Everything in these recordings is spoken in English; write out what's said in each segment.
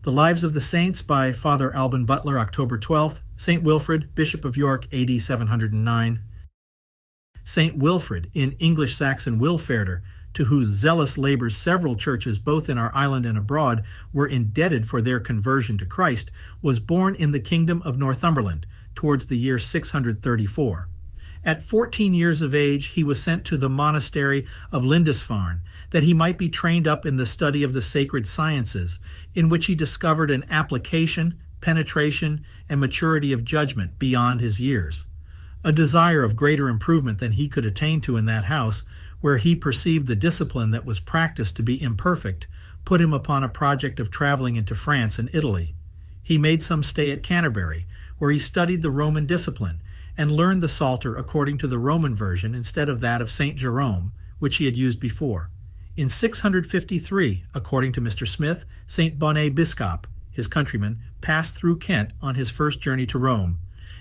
The Lives of the Saints by Father Alban Butler, October 12th. St. Wilfrid, Bishop of York, AD 709. St. Wilfrid, in English-Saxon Wilferder, to whose zealous labors several churches, both in our island and abroad, were indebted for their conversion to Christ, was born in the kingdom of Northumberland, towards the year 634. At 14 years of age, he was sent to the monastery of Lindisfarne, that he might be trained up in the study of the sacred sciences, in which he discovered an application, penetration, and maturity of judgment beyond his years. A desire of greater improvement than he could attain to in that house, where he perceived the discipline that was practiced to be imperfect, put him upon a project of traveling into France and Italy. He made some stay at Canterbury, where he studied the Roman discipline, and learned the Psalter according to the Roman version instead of that of St. Jerome, which he had used before. In 653, according to Mr. Smith, St. Bonnet Biscop, his countryman, passed through Kent on his first journey to Rome,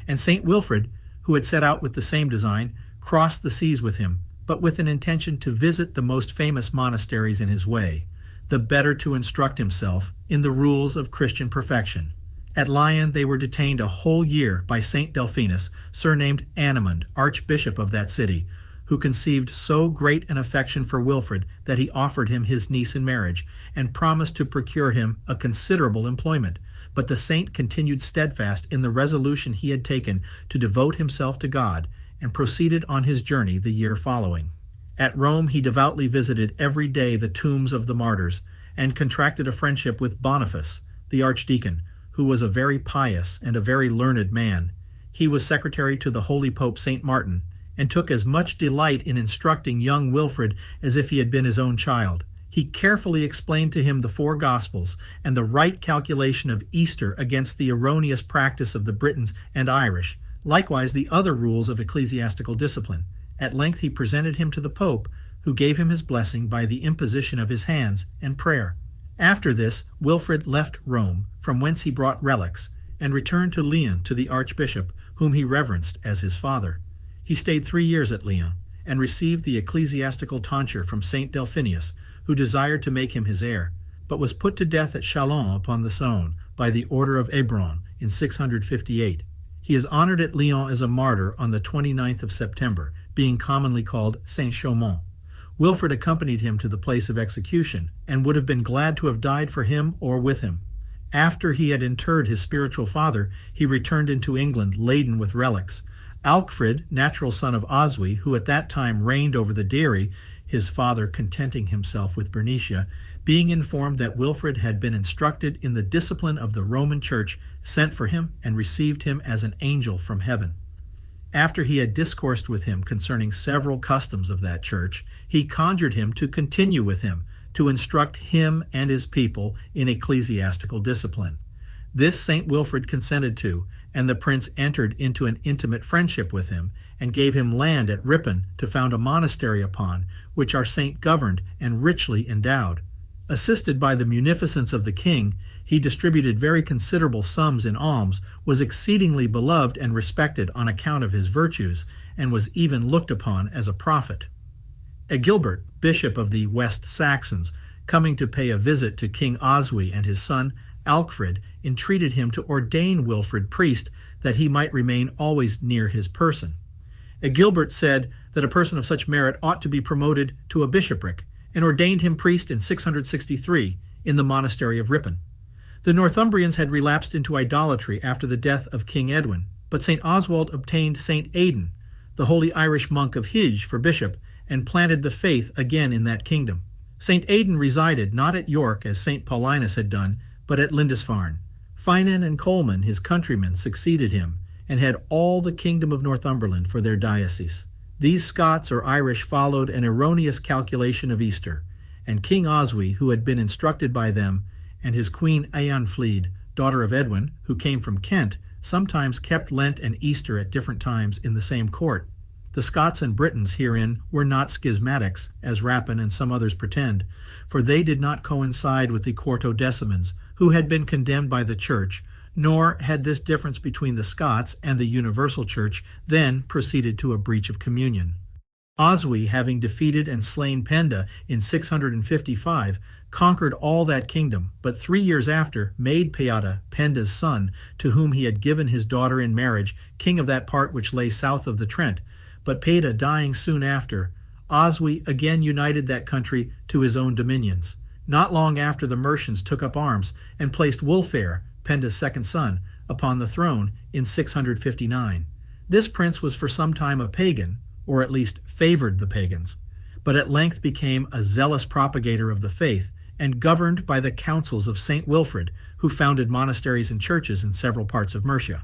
and St. Wilfrid, who had set out with the same design, crossed the seas with him, but with an intention to visit the most famous monasteries in his way, the better to instruct himself in the rules of Christian perfection. At Lyon they were detained a whole year by St. Delphinus, surnamed Animond, Archbishop of that city, who conceived so great an affection for Wilfrid that he offered him his niece in marriage, and promised to procure him a considerable employment. But the saint continued steadfast in the resolution he had taken to devote himself to God, and proceeded on his journey the year following. At Rome he devoutly visited every day the tombs of the martyrs, and contracted a friendship with Boniface, the archdeacon, who was a very pious and a very learned man. He was secretary to the holy Pope St. Martin, and took as much delight in instructing young Wilfrid as if he had been his own child. He carefully explained to him the four Gospels and the right calculation of Easter against the erroneous practice of the Britons and Irish, likewise the other rules of ecclesiastical discipline. At length he presented him to the Pope, who gave him his blessing by the imposition of his hands and prayer. After this, Wilfrid left Rome, from whence he brought relics, and returned to Lyon to the Archbishop, whom he reverenced as his father. He stayed 3 years at Lyon, and received the ecclesiastical tonsure from St. Delphinius, who desired to make him his heir, but was put to death at Chalons upon the Saône by the order of Hébron in 658. He is honored at Lyon as a martyr on the 29th of September, being commonly called Saint Chaumont. Wilfrid accompanied him to the place of execution, and would have been glad to have died for him or with him. After he had interred his spiritual father, he returned into England laden with relics. Alchfrid, natural son of Oswy, who at that time reigned over the Deiri, his father contenting himself with Bernicia, being informed that Wilfrid had been instructed in the discipline of the Roman Church, sent for him and received him as an angel from heaven. After he had discoursed with him concerning several customs of that church, he conjured him to continue with him, to instruct him and his people in ecclesiastical discipline. This St. Wilfrid consented to, and the prince entered into an intimate friendship with him, and gave him land at Ripon to found a monastery upon, which our saint governed and richly endowed. Assisted by the munificence of the king, he distributed very considerable sums in alms, was exceedingly beloved and respected on account of his virtues, and was even looked upon as a prophet. Agilbert, bishop of the West Saxons, coming to pay a visit to King Oswy and his son, Alchfrid, entreated him to ordain Wilfrid priest, that he might remain always near his person. Agilbert said that a person of such merit ought to be promoted to a bishopric, and ordained him priest in 663 in the monastery of Ripon. The Northumbrians had relapsed into idolatry after the death of King Edwin, but St. Oswald obtained St. Aidan, the holy Irish monk of Hige, for bishop, and planted the faith again in that kingdom. St. Aidan resided not at York as St. Paulinus had done, but at Lindisfarne. Finan and Coleman, his countrymen, succeeded him, and had all the kingdom of Northumberland for their diocese. These Scots or Irish followed an erroneous calculation of Easter, and King Oswy, who had been instructed by them, and his queen Eanfled, daughter of Edwin, who came from Kent, sometimes kept Lent and Easter at different times in the same court. The Scots and Britons herein were not schismatics, as Rapin and some others pretend, for they did not coincide with the Quartodecimans, who had been condemned by the Church, nor had this difference between the Scots and the universal Church then proceeded to a breach of communion. Oswy, having defeated and slain Penda in 655, conquered all that kingdom, but 3 years after made Peada, Penda's son, to whom he had given his daughter in marriage, king of that part which lay south of the Trent. But Peada dying soon after, Oswy again united that country to his own dominions. Not long after, the Mercians took up arms and placed Wulfhere, Penda's second son, upon the throne in 659. This prince was for some time a pagan, or at least favored the pagans, but at length became a zealous propagator of the faith and governed by the counsels of St. Wilfrid, who founded monasteries and churches in several parts of Mercia.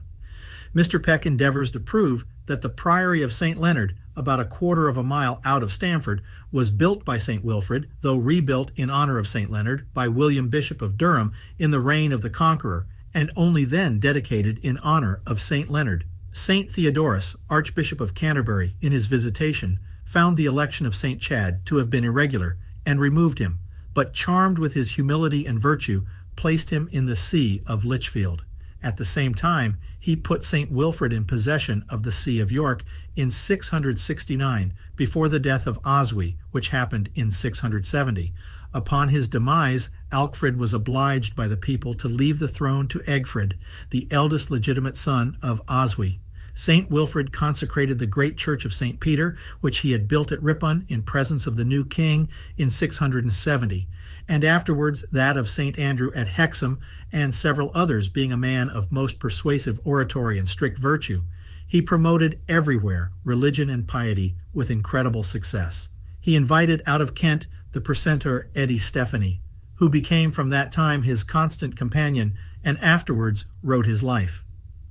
Mr. Peck endeavors to prove that the priory of St. Leonard, about a quarter of a mile out of Stamford, was built by St. Wilfrid, though rebuilt in honor of St. Leonard by William Bishop of Durham in the reign of the Conqueror, and only then dedicated in honor of St. Leonard. St. Theodorus, Archbishop of Canterbury, in his Visitation, found the election of St. Chad to have been irregular, and removed him, but charmed with his humility and virtue, placed him in the see of Lichfield. At the same time, he put St. Wilfrid in possession of the see of York in 669, before the death of Oswy, which happened in 670. Upon his demise, Alchfrid was obliged by the people to leave the throne to Egfrid, the eldest legitimate son of Oswy. St. Wilfrid consecrated the great church of St. Peter, which he had built at Ripon in presence of the new king in 670, and afterwards that of St. Andrew at Hexham, and several others, being a man of most persuasive oratory and strict virtue. He promoted everywhere religion and piety with incredible success. He invited out of Kent the precentor Eddie Stephanie, who became from that time his constant companion and afterwards wrote his life.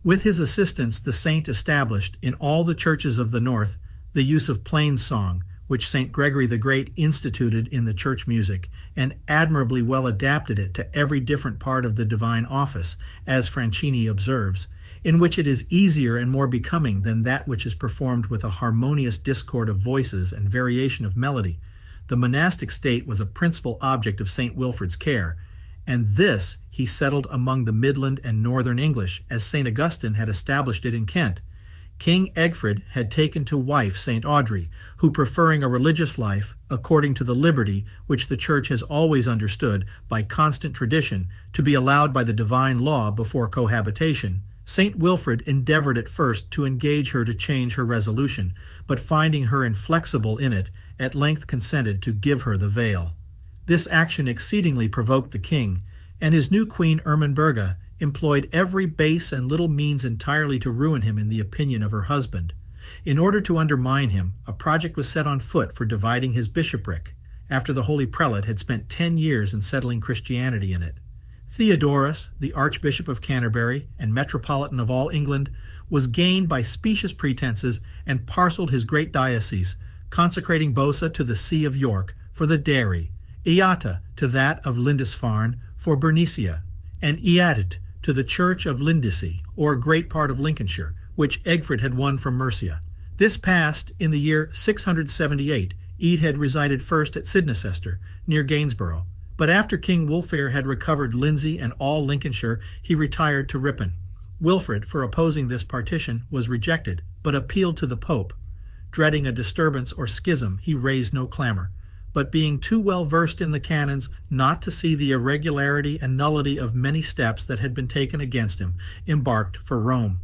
With his assistance, the saint established in all the churches of the north the use of plain song, which St. Gregory the Great instituted in the church music, and admirably well adapted it to every different part of the divine office, as Francini observes, in which it is easier and more becoming than that which is performed with a harmonious discord of voices and variation of melody. The monastic state was a principal object of St. Wilfrid's care, and this he settled among the Midland and Northern English, as St. Augustine had established it in Kent. King Egfrid had taken to wife St. Audrey, who, preferring a religious life, according to the liberty which the Church has always understood by constant tradition to be allowed by the divine law before cohabitation, St. Wilfrid endeavored at first to engage her to change her resolution, but finding her inflexible in it, at length consented to give her the veil. This action exceedingly provoked the king, and his new queen Ermenberga employed every base and little means entirely to ruin him in the opinion of her husband. In order to undermine him, a project was set on foot for dividing his bishopric, after the holy prelate had spent 10 years in settling Christianity in it. Theodorus, the Archbishop of Canterbury and Metropolitan of all England, was gained by specious pretenses and parcelled his great diocese, consecrating Bosa to the see of York for the dairy, Eata to that of Lindisfarne for Bernicia, and Eatit to the church of Lindisy, or great part of Lincolnshire, which Egfrid had won from Mercia. This passed in the year 678. Ede had resided first at Cirencester, near Gainsborough, but after King Wulfhere had recovered Lindsey and all Lincolnshire, he retired to Ripon. Wilfrid, for opposing this partition, was rejected, but appealed to the Pope. Dreading a disturbance or schism, he raised no clamor, but being too well versed in the canons not to see the irregularity and nullity of many steps that had been taken against him, embarked for Rome.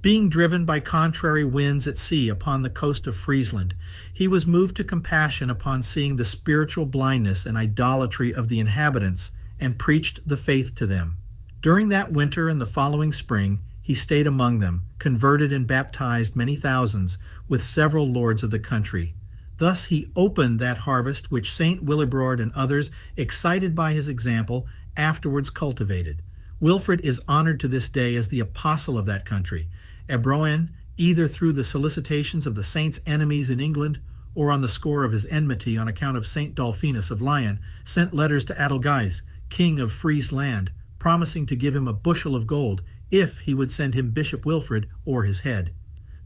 Being driven by contrary winds at sea upon the coast of Friesland, he was moved to compassion upon seeing the spiritual blindness and idolatry of the inhabitants, and preached the faith to them. During that winter and the following spring, he stayed among them, converted and baptized many thousands, with several lords of the country. Thus he opened that harvest which St. Willibrord and others, excited by his example, afterwards cultivated. Wilfrid is honored to this day as the apostle of that country. Ebroin, either through the solicitations of the saint's enemies in England, or on the score of his enmity on account of St. Dolphinus of Lyon, sent letters to Adelgais, king of Frise land, promising to give him a bushel of gold if he would send him Bishop Wilfrid or his head.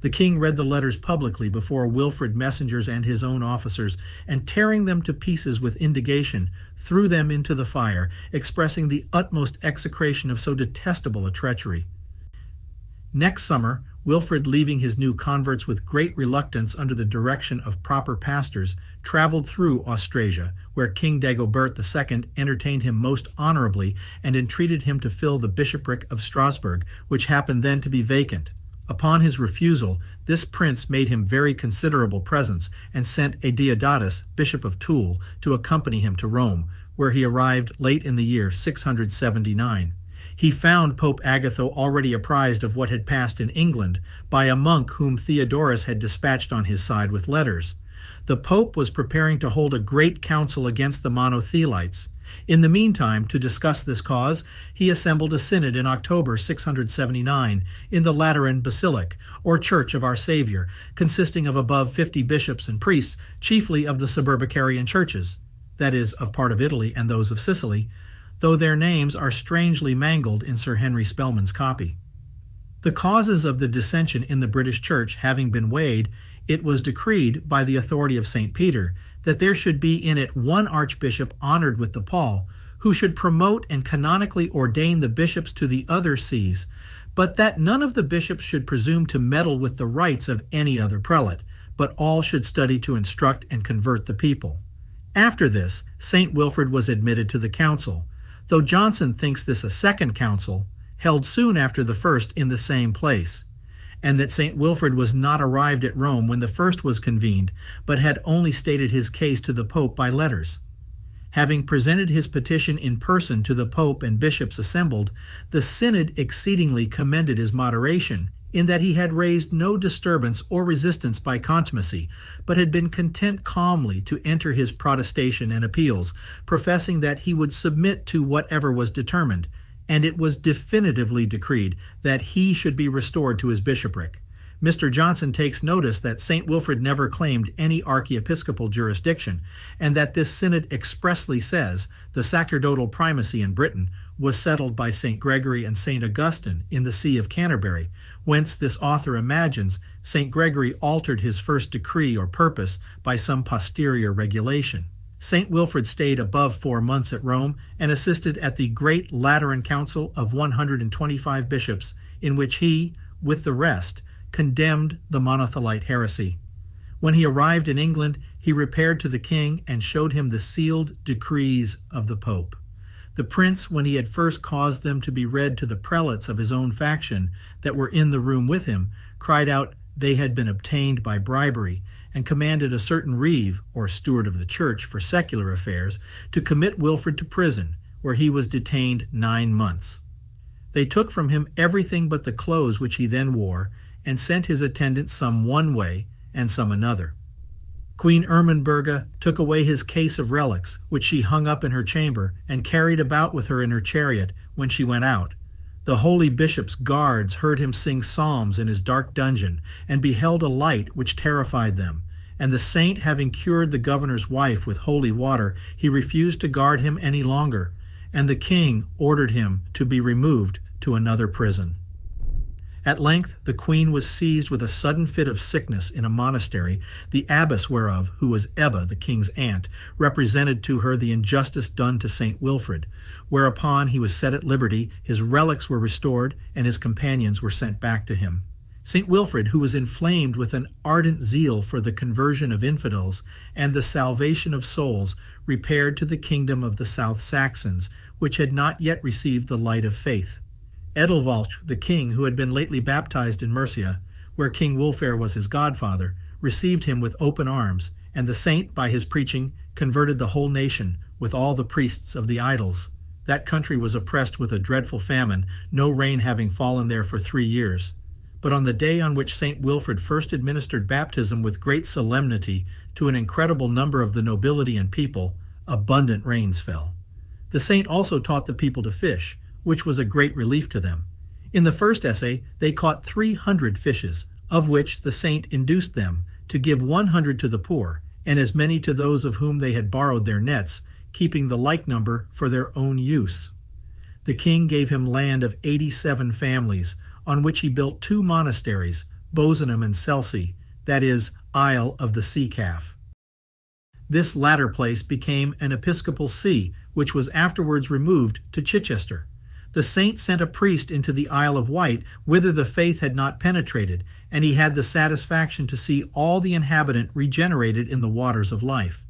The king read the letters publicly before Wilfrid messengers and his own officers, and tearing them to pieces with indignation, threw them into the fire, expressing the utmost execration of so detestable a treachery. Next summer, Wilfrid, leaving his new converts with great reluctance under the direction of proper pastors, traveled through Austrasia, where King Dagobert II entertained him most honorably and entreated him to fill the bishopric of Strasbourg, which happened then to be vacant. Upon his refusal, this prince made him very considerable presents and sent a Deodatus, bishop of Toul, to accompany him to Rome, where he arrived late in the year 679. He found Pope Agatho already apprised of what had passed in England by a monk whom Theodorus had dispatched on his side with letters. The Pope was preparing to hold a great council against the Monothelites. In the meantime, to discuss this cause, he assembled a synod in October 679 in the Lateran Basilic, or Church of Our Savior, consisting of above 50 bishops and priests, chiefly of the Suburbicarian churches, that is, of part of Italy and those of Sicily, though their names are strangely mangled in Sir Henry Spellman's copy. The causes of the dissension in the British Church having been weighed, it was decreed by the authority of St. Peter that there should be in it one archbishop honored with the pall, who should promote and canonically ordain the bishops to the other sees, but that none of the bishops should presume to meddle with the rights of any other prelate, but all should study to instruct and convert the people. After this, St. Wilfrid was admitted to the council, though Johnson thinks this a second council, held soon after the first in the same place, and that St. Wilfrid was not arrived at Rome when the first was convened, but had only stated his case to the Pope by letters. Having presented his petition in person to the Pope and bishops assembled, the synod exceedingly commended his moderation, in that he had raised no disturbance or resistance by contumacy, but had been content calmly to enter his protestation and appeals, professing that he would submit to whatever was determined, and it was definitively decreed that he should be restored to his bishopric. Mr. Johnson takes notice that St. Wilfrid never claimed any archiepiscopal jurisdiction, and that this synod expressly says the sacerdotal primacy in Britain was settled by St. Gregory and St. Augustine in the See of Canterbury, whence this author imagines St. Gregory altered his first decree or purpose by some posterior regulation. St. Wilfrid stayed above 4 months at Rome and assisted at the Great Lateran Council of 125 bishops, in which he, with the rest, condemned the Monothelite heresy. When he arrived in England, he repaired to the king and showed him the sealed decrees of the Pope. The prince, when he had first caused them to be read to the prelates of his own faction that were in the room with him, cried out they had been obtained by bribery, and commanded a certain reeve, or steward of the church for secular affairs, to commit Wilfrid to prison, where he was detained 9 months. They took from him everything but the clothes which he then wore, and sent his attendants some one way and some another. Queen Ermenberga took away his case of relics, which she hung up in her chamber, and carried about with her in her chariot when she went out. The holy bishop's guards heard him sing psalms in his dark dungeon, and beheld a light which terrified them. And the saint, having cured the governor's wife with holy water, he refused to guard him any longer, and the king ordered him to be removed to another prison. At length the queen was seized with a sudden fit of sickness in a monastery, the abbess whereof, who was Ebba, the king's aunt, represented to her the injustice done to St. Wilfrid, whereupon he was set at liberty, his relics were restored, and his companions were sent back to him. St. Wilfrid, who was inflamed with an ardent zeal for the conversion of infidels and the salvation of souls, repaired to the kingdom of the South Saxons, which had not yet received the light of faith. Edelwalch, the king, who had been lately baptized in Mercia, where King Wulfhere was his godfather, received him with open arms, and the saint, by his preaching, converted the whole nation, with all the priests of the idols. That country was oppressed with a dreadful famine, no rain having fallen there for 3 years. But on the day on which St. Wilfrid first administered baptism with great solemnity to an incredible number of the nobility and people, abundant rains fell. The saint also taught the people to fish, which was a great relief to them. In the first essay, they caught 300 fishes, of which the saint induced them to give 100 to the poor, and as many to those of whom they had borrowed their nets, keeping the like number for their own use. The king gave him land of 87 families, on which he built 2 monasteries, Bosham and Selsey, that is, Isle of the Sea Calf. This latter place became an episcopal see, which was afterwards removed to Chichester. The saint sent a priest into the Isle of Wight, whither the faith had not penetrated, and he had the satisfaction to see all the inhabitant regenerated in the waters of life.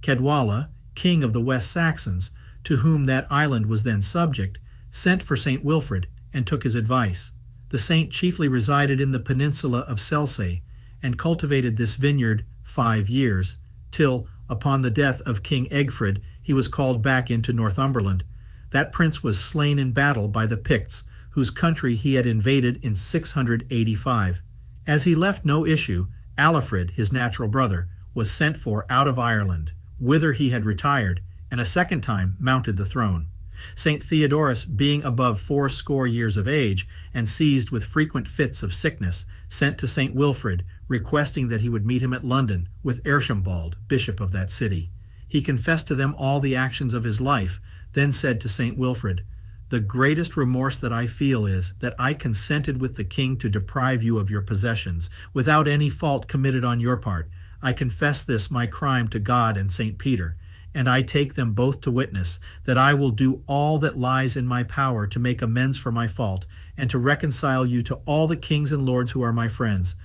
Cadwalla, king of the West Saxons, to whom that island was then subject, sent for St. Wilfrid, and took his advice. The saint chiefly resided in the peninsula of Selsey, and cultivated this vineyard 5 years, till, upon the death of King Egfrid, he was called back into Northumberland. That prince was slain in battle by the Picts, whose country he had invaded in 685. As he left no issue, Alfred, his natural brother, was sent for out of Ireland, whither he had retired, and a second time mounted the throne. St. Theodorus, being above 80 years of age, and seized with frequent fits of sickness, sent to St. Wilfrid, requesting that he would meet him at London, with Archibald, bishop of that city. He confessed to them all the actions of his life, then said to St. Wilfrid, "The greatest remorse that I feel is, that I consented with the king to deprive you of your possessions, without any fault committed on your part. I confess this my crime to God and St. Peter, and I take them both to witness, that I will do all that lies in my power to make amends for my fault, and to reconcile you to all the kings and lords who are my friends.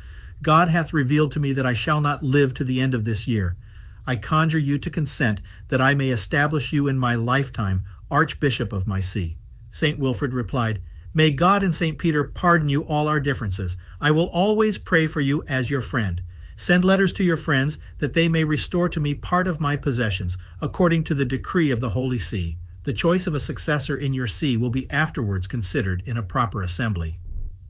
God hath revealed to me that I shall not live to the end of this year. I conjure you to consent, that I may establish you in my lifetime Archbishop of my see." St. Wilfrid replied, "May God and St. Peter pardon you all our differences. I will always pray for you as your friend. Send letters to your friends, that they may restore to me part of my possessions, according to the decree of the Holy See. The choice of a successor in your see will be afterwards considered in a proper assembly."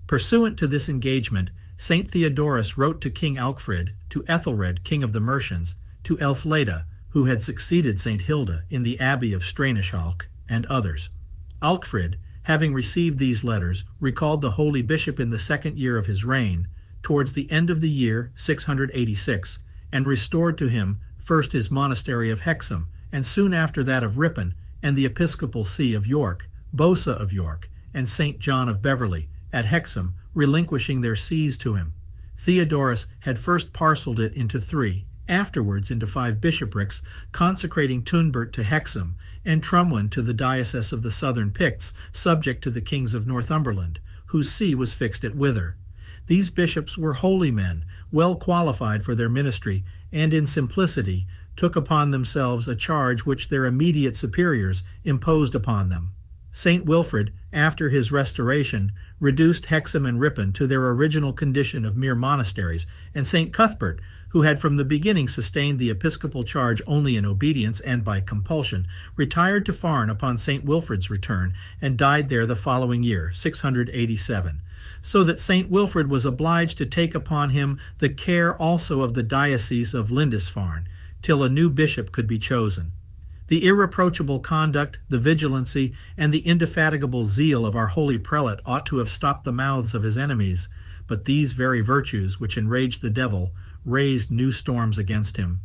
Pursuant to this engagement, St. Theodorus wrote to King Alfred, to Ethelred, king of the Mercians, to Elfleda, who had succeeded St. Hilda in the abbey of Stranishalk, and others. Alfred, having received these letters, recalled the holy bishop in the 2nd year of his reign, towards the end of the year 686, and restored to him first his monastery of Hexham, and soon after that of Ripon, and the episcopal see of York, Bosa of York, and St. John of Beverley, at Hexham, relinquishing their sees to him. Theodorus had first parcelled it into 3, afterwards into 5 bishoprics, consecrating Tunbert to Hexham, and Trumwyn to the diocese of the southern Picts, subject to the kings of Northumberland, whose see was fixed at Wither. These bishops were holy men, well qualified for their ministry, and in simplicity took upon themselves a charge which their immediate superiors imposed upon them. St. Wilfrid, after his restoration, reduced Hexham and Ripon to their original condition of mere monasteries, and St. Cuthbert, who had from the beginning sustained the episcopal charge only in obedience and by compulsion, retired to Farne upon St. Wilfrid's return, and died there the following year, 687. So that St. Wilfrid was obliged to take upon him the care also of the diocese of Lindisfarne, till a new bishop could be chosen. The irreproachable conduct, the vigilancy, and the indefatigable zeal of our holy prelate ought to have stopped the mouths of his enemies, but these very virtues, which enraged the devil, raised new storms against him.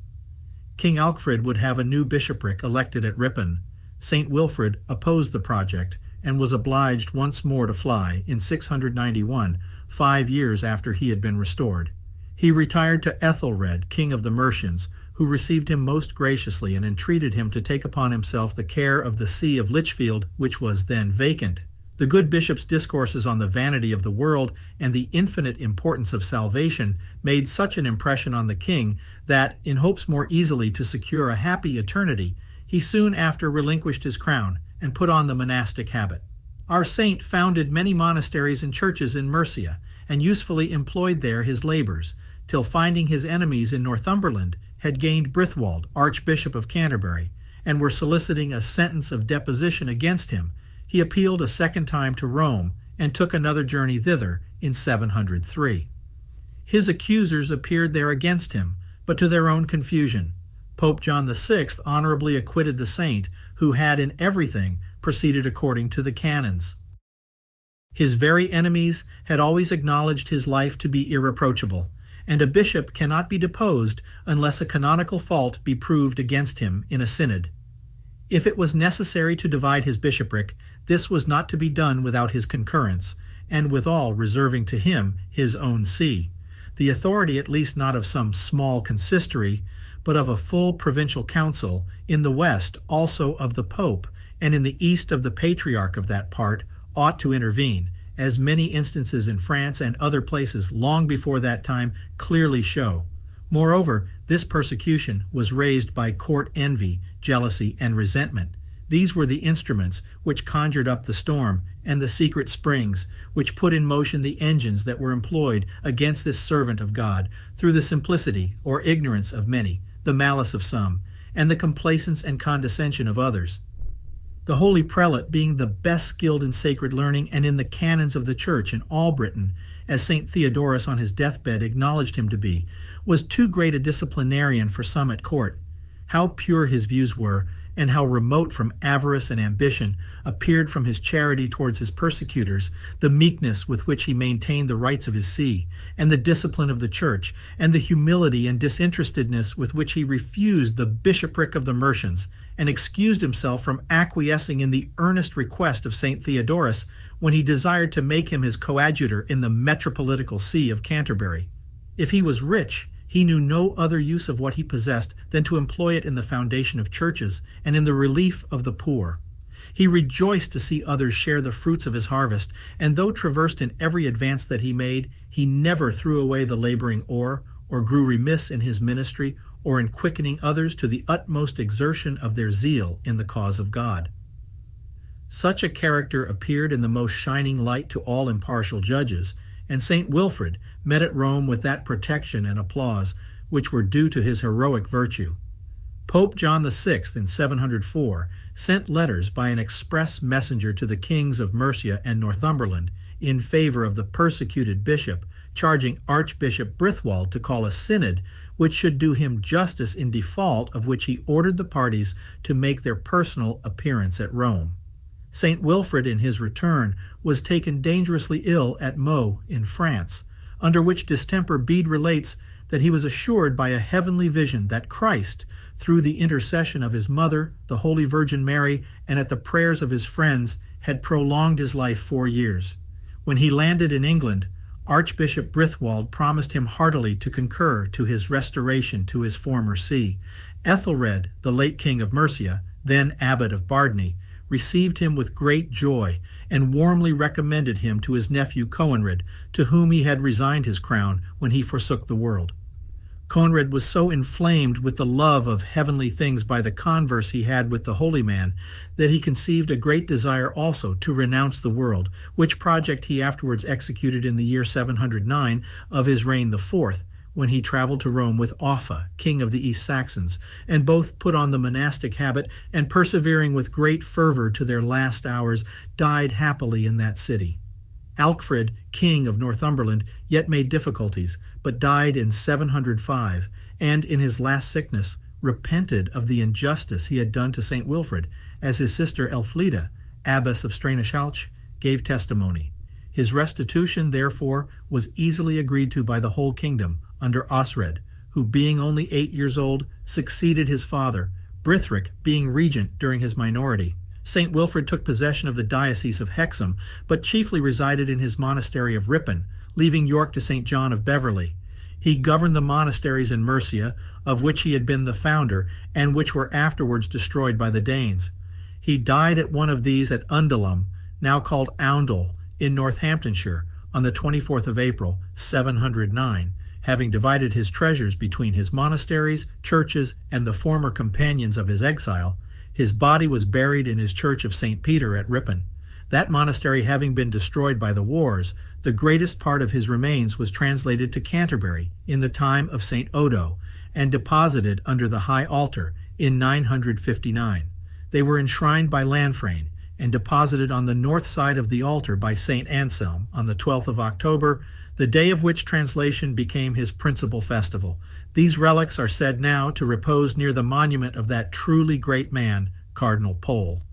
King Alfred would have a new bishopric elected at Ripon. St. Wilfrid opposed the project, and was obliged once more to fly in 691, 5 years after he had been restored. He retired to Ethelred, king of the Mercians, who received him most graciously and entreated him to take upon himself the care of the see of Lichfield, which was then vacant. The good bishop's discourses on the vanity of the world and the infinite importance of salvation made such an impression on the king that, in hopes more easily to secure a happy eternity, he soon after relinquished his crown and put on the monastic habit. Our saint founded many monasteries and churches in Mercia, and usefully employed there his labors, till finding his enemies in Northumberland had gained Brithwald, Archbishop of Canterbury, and were soliciting a sentence of deposition against him, he appealed a second time to Rome, and took another journey thither in 703. His accusers appeared there against him, but to their own confusion. Pope John VI honorably acquitted the saint, who had in everything proceeded according to the canons. His very enemies had always acknowledged his life to be irreproachable, and a bishop cannot be deposed unless a canonical fault be proved against him in a synod. If it was necessary to divide his bishopric, this was not to be done without his concurrence, and withal reserving to him his own see, the authority at least not of some small consistory, but of a full provincial council, in the West also of the Pope, and in the east of the patriarch of that part, ought to intervene, as many instances in France and other places long before that time clearly show. Moreover, this persecution was raised by court envy, jealousy, and resentment. These were the instruments which conjured up the storm, and the secret springs, which put in motion the engines that were employed against this servant of God, through the simplicity or ignorance of many, the malice of some, and the complacence and condescension of others. The holy prelate, being the best skilled in sacred learning and in the canons of the Church in all Britain, as St. Theodorus on his deathbed acknowledged him to be, was too great a disciplinarian for some at court. How pure his views were, and how remote from avarice and ambition appeared from his charity towards his persecutors, the meekness with which he maintained the rights of his see, and the discipline of the Church, and the humility and disinterestedness with which he refused the bishopric of the Mercians, and excused himself from acquiescing in the earnest request of St. Theodorus when he desired to make him his coadjutor in the metropolitical see of Canterbury. If he was rich, he knew no other use of what he possessed than to employ it in the foundation of churches and in the relief of the poor. He rejoiced to see others share the fruits of his harvest, and though traversed in every advance that he made, he never threw away the laboring oar, or grew remiss in his ministry, or in quickening others to the utmost exertion of their zeal in the cause of God. Such a character appeared in the most shining light to all impartial judges, and St. Wilfrid met at Rome with that protection and applause which were due to his heroic virtue. Pope John VI in 704 sent letters by an express messenger to the kings of Mercia and Northumberland in favor of the persecuted bishop, charging Archbishop Brithwald to call a synod which should do him justice, in default of which he ordered the parties to make their personal appearance at Rome. St. Wilfrid, in his return, was taken dangerously ill at Meaux in France, under which distemper Bede relates that he was assured by a heavenly vision that Christ, through the intercession of his mother, the Holy Virgin Mary, and at the prayers of his friends, had prolonged his life 4 years. When he landed in England, Archbishop Brithwald promised him heartily to concur to his restoration to his former see. Ethelred, the late king of Mercia, then abbot of Bardney, received him with great joy, and warmly recommended him to his nephew Coenred, to whom he had resigned his crown when he forsook the world. Coenred was so inflamed with the love of heavenly things by the converse he had with the holy man, that he conceived a great desire also to renounce the world, which project he afterwards executed in the year 709 of his reign the fourth, when he traveled to Rome with Offa, king of the East Saxons, and both put on the monastic habit, and persevering with great fervor to their last hours, died happily in that city. Alchfrid, king of Northumberland, yet made difficulties, but died in 705, and in his last sickness repented of the injustice he had done to St. Wilfrid, as his sister Elfleda, abbess of Straneschalch, gave testimony. His restitution, therefore, was easily agreed to by the whole kingdom, under Osred, who, being only 8 years old, succeeded his father, Brithric being regent during his minority. St. Wilfrid took possession of the diocese of Hexham, but chiefly resided in his monastery of Ripon, leaving York to St. John of Beverley. He governed the monasteries in Mercia, of which he had been the founder, and which were afterwards destroyed by the Danes. He died at one of these at Undulum, now called Oundle, in Northamptonshire, on the 24th of April, 709, having divided his treasures between his monasteries, churches, and the former companions of his exile. His body was buried in his church of St. Peter at Ripon. That monastery having been destroyed by the wars, the greatest part of his remains was translated to Canterbury in the time of St. Odo, and deposited under the high altar in 959. They were enshrined by Lanfrain, and deposited on the north side of the altar by St. Anselm on the 12th of October, the day of which translation became his principal festival. These relics are said now to repose near the monument of that truly great man, Cardinal Pole.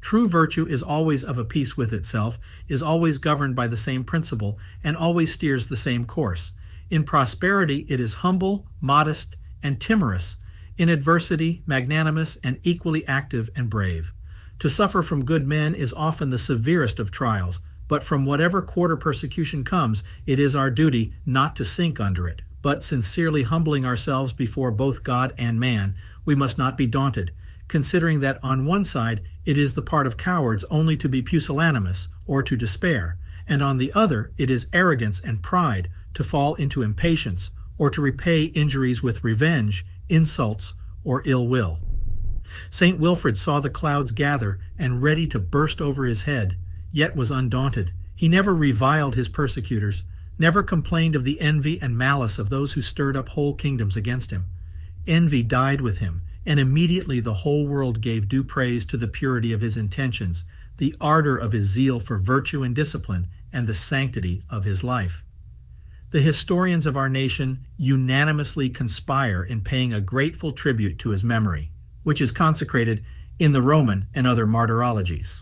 True virtue is always of a piece with itself, is always governed by the same principle, and always steers the same course. In prosperity it is humble, modest, and timorous. In adversity, magnanimous, and equally active and brave. To suffer from good men is often the severest of trials, but from whatever quarter persecution comes, it is our duty not to sink under it, but sincerely humbling ourselves before both God and man, we must not be daunted, considering that on one side it is the part of cowards only to be pusillanimous or to despair, and on the other it is arrogance and pride to fall into impatience or to repay injuries with revenge, insults, or ill will. St. Wilfrid saw the clouds gather and ready to burst over his head, yet was undaunted. He never reviled his persecutors, never complained of the envy and malice of those who stirred up whole kingdoms against him. Envy died with him, and immediately the whole world gave due praise to the purity of his intentions, the ardor of his zeal for virtue and discipline, and the sanctity of his life. The historians of our nation unanimously conspire in paying a grateful tribute to his memory, which is consecrated in the Roman and other martyrologies.